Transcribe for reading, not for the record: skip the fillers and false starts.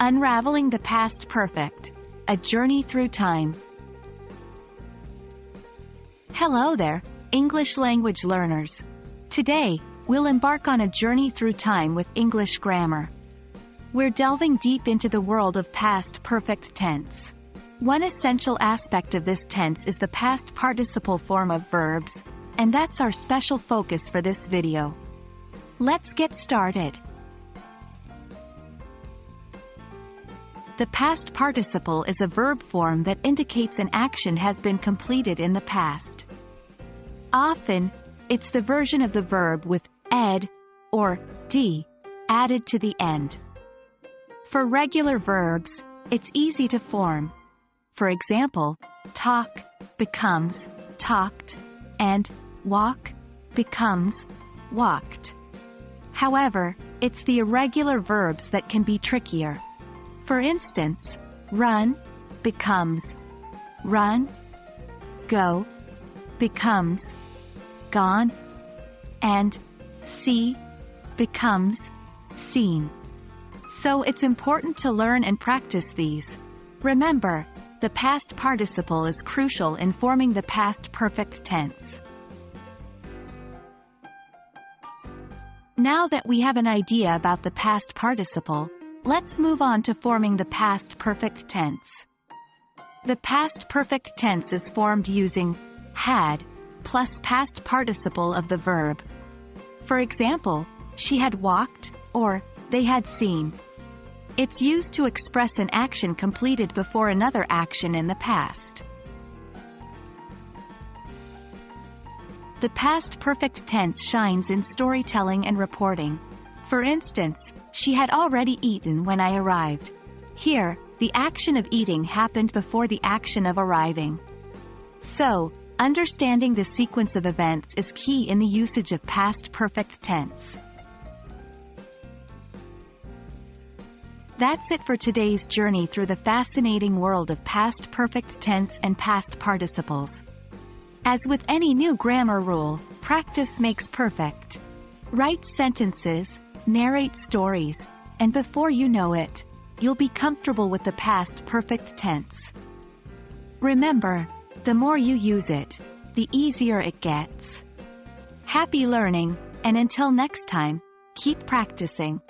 Unraveling the Past Perfect, a journey through time. Hello there, English language learners. Today, we'll embark on a journey through time with English grammar. We're delving deep into the world of past perfect tense. One essential aspect of this tense is the past participle form of verbs, and that's our special focus for this video. Let's get started. The past participle is a verb form that indicates an action has been completed in the past. Often, it's the version of the verb with ed or d added to the end. For regular verbs, it's easy to form. For example, talk becomes talked, and walk becomes walked. However, it's the irregular verbs that can be trickier. For instance, run becomes run, go becomes gone, and see becomes seen. So it's important to learn and practice these. Remember, the past participle is crucial in forming the past perfect tense. Now that we have an idea about the past participle, let's move on to forming the past perfect tense. The past perfect tense is formed using had plus past participle of the verb. For example, she had walked, or they had seen. It's used to express an action completed before another action in the past. The past perfect tense shines in storytelling and reporting. For instance, she had already eaten when I arrived. Here, the action of eating happened before the action of arriving. So, understanding the sequence of events is key in the usage of past perfect tense. That's it for today's journey through the fascinating world of past perfect tense and past participles. As with any new grammar rule, practice makes perfect. Write sentences, narrate stories, and before you know it, you'll be comfortable with the past perfect tense. Remember, the more you use it, the easier it gets. Happy learning, and until next time, keep practicing.